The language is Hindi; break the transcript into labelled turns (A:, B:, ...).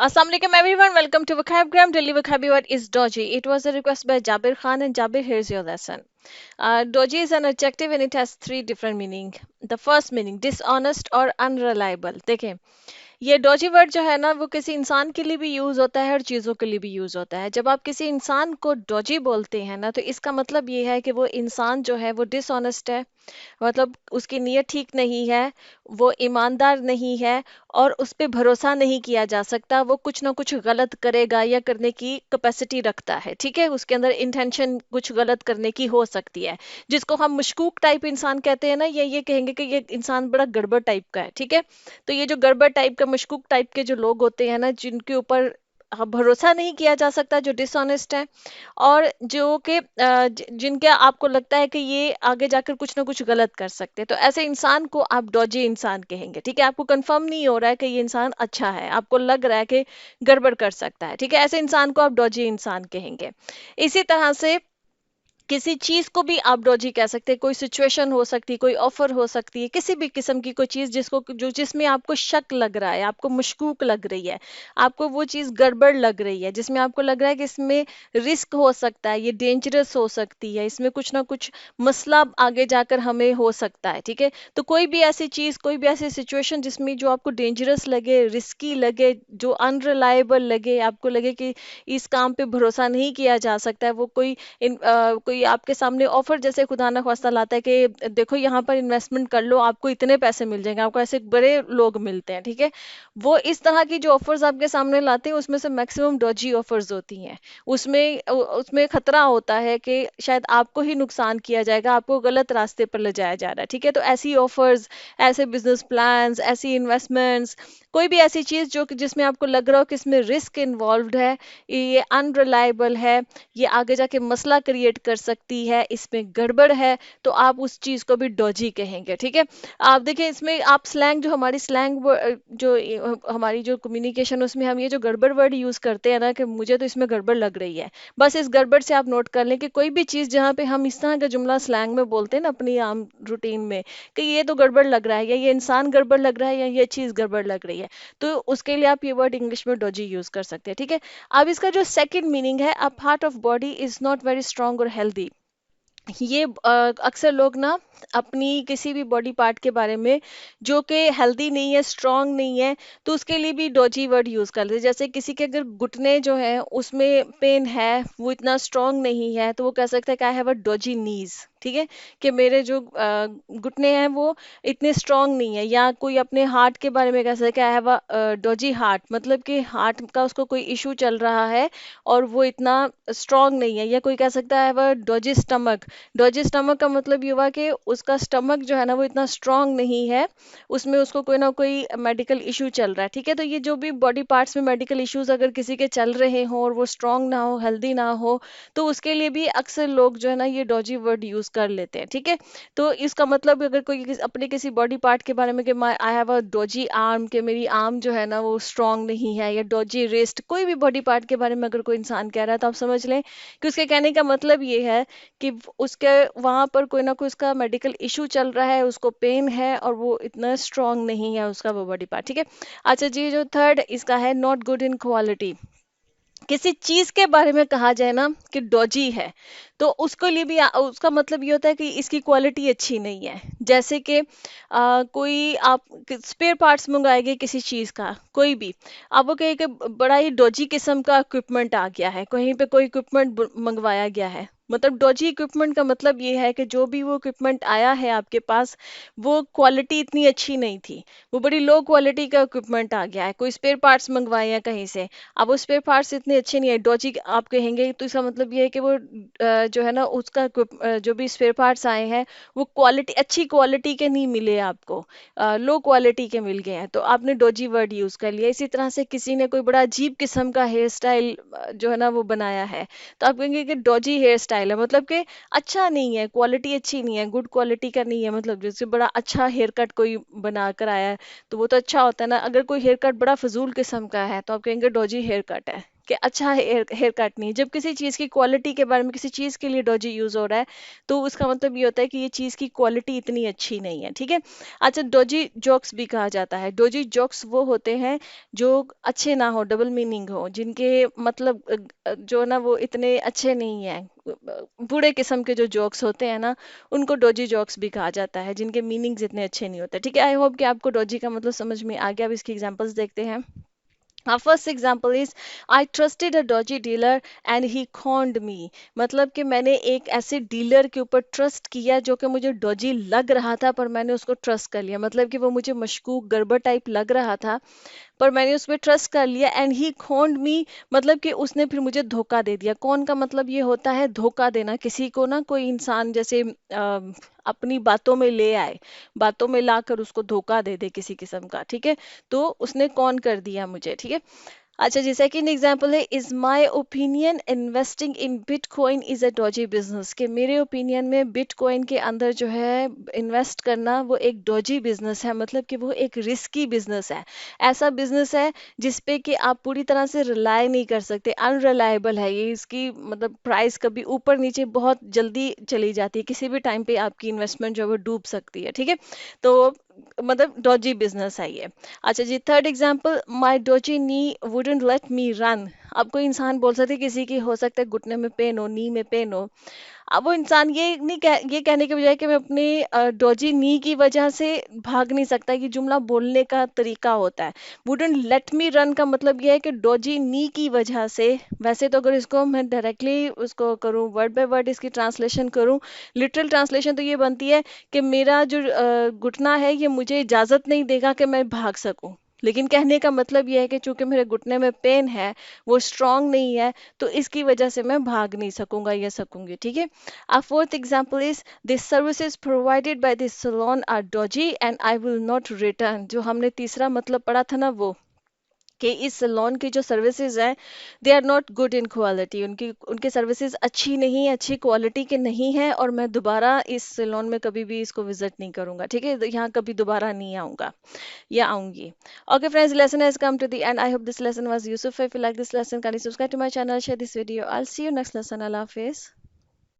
A: Assalamu alaikum everyone. Welcome to Vocabgram. Daily vocabulary is dodgy. It was a request by Jabir Khan, and Jabir, here's your lesson. Dodgy is an adjective and it has three different meaning. The first meaning dishonest or unreliable. देखें, ये डॉजी वर्ड जो है ना वो किसी इंसान के लिए भी यूज होता है और चीजों के लिए भी यूज होता है। जब आप किसी इंसान को डॉजी बोलते हैं ना तो इसका मतलब ये है कि वो इंसान जो है वो डिसऑनेस्ट है, मतलब उसकी नीयत ठीक नहीं है, वो ईमानदार नहीं है और उस पे भरोसा नहीं किया जा सकता। वो कुछ ना कुछ गलत करेगा या करने की कैपेसिटी रखता है, ठीक है, उसके अंदर इंटेंशन कुछ गलत करने की हो सकती है। जिसको हम मशकूक टाइप इंसान कहते हैं ना, ये कहेंगे कि ये इंसान बड़ा गड़बड़ टाइप का है, ठीक है। तो ये जो गड़बड़ टाइप का मशकूक टाइप के जो लोग होते हैं ना, जिनके ऊपर भरोसा नहीं किया जा सकता, जो डिसऑनेस्ट है और जो कि जिनके आपको लगता है कि ये आगे जाकर कुछ ना कुछ गलत कर सकते हैं, तो ऐसे इंसान को आप डॉजी इंसान कहेंगे, ठीक है। आपको कंफर्म नहीं हो रहा है कि ये इंसान अच्छा है, आपको लग रहा है कि गड़बड़ कर सकता है, ठीक है, ऐसे इंसान को आप डॉजी इंसान कहेंगे। इसी तरह से किसी चीज को भी आप डॉजी कह सकते हैं। कोई सिचुएशन हो सकती है, कोई ऑफर हो सकती है, किसी भी किस्म की कोई चीज जिसमें आपको शक लग रहा है, आपको मशकूक लग रही है, आपको वो चीज गड़बड़ लग रही है, जिसमें आपको लग रहा है कि इसमें रिस्क हो सकता है, ये डेंजरस हो सकती है, इसमें कुछ ना कुछ मसला आगे जाकर हमें हो सकता है, ठीक है। तो कोई भी ऐसी चीज, कोई भी ऐसी सिचुएशन जिसमें जो आपको डेंजरस लगे, रिस्की लगे, जो अनरिलायबल लगे, आपको लगे कि इस काम पे भरोसा नहीं किया जा सकता है, वो कोई आपके सामने ऑफर जैसे खुदा ना खास्ता लाता है कि देखो यहाँ पर इन्वेस्टमेंट कर लो, आपको इतने पैसे मिल जाएंगे, आपको ऐसे बड़े लोग मिलते हैं, ठीक है। वो इस तरह की जो ऑफर्स आपके सामने लाते हैं उसमें से मैक्सिमम डॉजी ऑफर्स होती हैं। उसमें खतरा होता है कि शायद आपको ही नुकसान किया जाएगा, आपको गलत रास्ते पर ले जाया जा रहा है, ठीक है। तो ऐसी ऑफर्स, ऐसे बिजनेस प्लान्स, ऐसी इन्वेस्टमेंट्स, कोई भी ऐसी चीज जो कि जिसमें आपको लग रहा हो कि इसमें रिस्क इन्वॉल्व है, ये अनरिलायबल है, ये आगे जाके मसला क्रिएट कर सकती है, इसमें गड़बड़ है, तो आप उस चीज को भी डॉजी कहेंगे, ठीक है। आप देखिए इसमें आप स्लैंग, जो हमारी स्लैंग हमारी जो कम्युनिकेशन, उसमें हम ये जो गड़बड़ वर्ड यूज करते हैं ना कि मुझे तो इसमें गड़बड़ लग रही है, बस इस गड़बड़ से आप नोट कर लें कि कोई भी चीज जहाँ पे हम इस तरह का जुमला स्लैंग में बोलते हैं ना अपनी आम रूटीन में कि ये तो गड़बड़ लग रहा है, या ये इंसान गड़बड़ लग रहा है, या ये चीज गड़बड़ लग रही है, तो उसके लिए आप ये वर्ड इंग्लिश में डॉजी यूज कर सकते हैं, ठीक है। अब इसका जो सेकंड मीनिंग है, a part of body is not very strong और हेल्दी। ये अक्सर लोग ना अपनी किसी भी बॉडी पार्ट के बारे में जो कि हेल्दी नहीं है, स्ट्रांग नहीं है, तो उसके लिए भी डॉजी वर्ड यूज कर लेते हैं। जैसे किसी के अगर घुटने जो है उसमें पेन है, वो इतना स्ट्रांग नहीं है, तो वो कह सकता है कि आई हैव अ डॉजी नीज, ठीक है, कि मेरे जो घुटने हैं वो इतने स्ट्रांग नहीं है। या कोई अपने हार्ट के बारे में कह सकता है कि I have a Doge heart, मतलब कि हार्ट का उसको कोई इशू चल रहा है और वो इतना स्ट्रांग नहीं है। या कोई कह सकता है वह डॉजी स्टमक। डॉजी स्टमक का मतलब ये हुआ कि उसका स्टमक जो है ना वो इतना स्ट्रांग नहीं है, उसमें उसको कोई ना कोई मेडिकल इशू चल रहा है, ठीक है। तो ये जो भी बॉडी पार्ट्स में मेडिकल इश्यूज अगर किसी के चल रहे हों और वो स्ट्रांग ना हो, हेल्दी ना हो, तो उसके लिए भी अक्सर लोग जो है ना ये डॉजी वर्ड यूज कर लेते हैं, ठीक है। तो इसका मतलब अगर कोई अपने किसी बॉडी पार्ट के बारे में कि I have a Doge arm, कि मेरी आर्म जो है ना वो स्ट्रांग नहीं है, या डॉजी रिस्ट, कोई भी बॉडी पार्ट के बारे में अगर कोई इंसान कह रहा है, तो आप समझ लें कि उसके कहने का मतलब ये है कि उसके वहां पर कोई ना कोई उसका मेडिकल इशू चल रहा है, उसको पेन है और वो इतना स्ट्रांग नहीं है उसका वो बॉडी पार्ट, ठीक है। अच्छा जी, जो थर्ड इसका है नॉट गुड इन क्वालिटी। किसी चीज के बारे में कहा जाए ना कि डॉजी है, तो उसको लिए भी उसका मतलब ये होता है कि इसकी क्वालिटी अच्छी नहीं है। जैसे कि कोई आप स्पेयर पार्ट्स मंगाएंगे किसी चीज का, कोई भी, अब वो कहे कि बड़ा ही डॉजी किस्म का इक्विपमेंट आ गया है, कहीं पे कोई इक्विपमेंट मंगवाया गया है, मतलब डॉजी इक्विपमेंट का मतलब ये है कि जो भी वो इक्विपमेंट आया है आपके पास, वो क्वालिटी इतनी अच्छी नहीं थी, वो बड़ी लो क्वालिटी का इक्विपमेंट आ गया है। कोई स्पेयर पार्ट्स मंगवाए हैं कहीं से, अब वो स्पेयर पार्ट्स इतने अच्छे नहीं है, डॉजी आप कहेंगे, तो इसका मतलब ये है कि वो जो है ना उसका जो भी स्पेयर पार्ट्स आए हैं वो क्वालिटी, अच्छी क्वालिटी के नहीं मिले आपको, लो क्वालिटी के मिल गए हैं, तो आपने डॉजी वर्ड यूज कर लिया। इसी तरह से किसी ने कोई बड़ा अजीब किस्म का हेयर स्टाइल जो है ना वो बनाया है, तो आप कहेंगे कि डॉजी हेयर स्टाइल है, मतलब कि अच्छा नहीं है, क्वालिटी अच्छी नहीं है, गुड क्वालिटी का नहीं है। मतलब जैसे बड़ा अच्छा हेयर कट कोई बना कर आया है, तो वो तो अच्छा होता है ना। अगर कोई हेयर कट बड़ा फजूल किस्म का है तो आप कहेंगे डॉजी हेयर कट है, कि अच्छा हेयर कट नहीं है। जब किसी चीज़ की क्वालिटी के बारे में, किसी चीज़ के लिए डॉजी यूज़ हो रहा है, तो उसका मतलब ये होता है कि ये चीज़ की क्वालिटी इतनी अच्छी नहीं है, ठीक है। अच्छा, डॉजी जोक्स भी कहा जाता है। डॉजी जोक्स वो होते हैं जो अच्छे ना हो, डबल मीनिंग हो, जिनके मतलब जो ना वो इतने अच्छे नहीं है, बुरे किस्म के जो जोक्स होते हैं ना, उनको डॉजी जोक्स भी कहा जाता है, जिनके मीनिंग्स इतने अच्छे नहीं होते, ठीक है। आई होप कि आपको डॉजी का मतलब समझ में आ गया। अब इसकी एग्जांपल्स देखते हैं। Our first example is I trusted a dodgy dealer and he conned me. मतलब कि मैंने एक ऐसे डीलर के ऊपर ट्रस्ट किया जो कि मुझे डॉजी लग रहा था, पर मैंने उसको ट्रस्ट कर लिया। मतलब कि वो मुझे मशकूक गड़बड़ टाइप लग रहा था, पर मैंने उस पर ट्रस्ट कर लिया। एंड ही खोन्ड मी, मतलब कि उसने फिर मुझे धोखा दे दिया। कौन का मतलब ये होता है धोखा देना किसी को ना, कोई इंसान जैसे अपनी बातों में ले आए, बातों में लाकर उसको धोखा दे दे किसी किस्म का, ठीक है। तो उसने कौन कर दिया मुझे, ठीक है। अच्छा जी, सेकंड एग्जांपल है, is my opinion investing in bitcoin is a Doge business. के मेरे ओपिनियन में बिटकॉइन के अंदर जो है इन्वेस्ट करना वो एक डॉजी बिजनेस है, मतलब कि वो एक रिस्की बिजनेस है। ऐसा बिजनेस है जिस पे कि आप पूरी तरह से रिलाय नहीं कर सकते, अनरिलायबल है ये। इसकी मतलब प्राइस कभी ऊपर नीचे बहुत जल्दी चली जाती है, किसी भी टाइम पे आपकी इन्वेस्टमेंट जो है वो डूब सकती है, ठीक है। तो मतलब डॉजी बिजनेस है ये। अच्छा जी, third example, my dodgy knee wouldn't let me run. अब कोई इंसान बोल सकते हैं किसी की हो सकता है घुटने में पेन हो, नी में पेन हो। अब वो इंसान ये कहने के बजाय कि मैं अपने डोजी नी की वजह से भाग नहीं सकता, ये जुमला बोलने का तरीका होता है। वुडंट लेट मी रन का मतलब ये है कि डोजी नी की वजह से। वैसे तो अगर इसको मैं डायरेक्टली उसको करूं, वर्ड बाय वर्ड इसकी ट्रांसलेशन करूं, लिटरल ट्रांसलेशन तो ये बनती है कि मेरा जो घुटना है ये मुझे इजाजत नहीं देगा कि मैं भाग सकूं। लेकिन कहने का मतलब यह है कि चूंकि मेरे घुटने में पेन है, वो स्ट्रांग नहीं है, तो इसकी वजह से मैं भाग नहीं सकूंगा या सकूंगी, ठीक है। A fourth example is these services provided by this salon are dodgy and I will not return। जो हमने तीसरा मतलब पढ़ा था ना, वो कि इस सैलून की जो सर्विसेज हैं they are not good in quality. उनकी उनके सर्विसेज अच्छी नहीं, अच्छी क्वालिटी के नहीं है, और मैं दोबारा इस सैलून में कभी भी इसको विजिट नहीं करूंगा, ठीक है। यहाँ कभी दोबारा नहीं आऊंगा या आऊंगी। Okay friends, lesson has come to the end. I hope this lesson was useful. If you like this lesson, kindly subscribe to my channel, share this video. I'll see you next lesson. Allah Hafiz.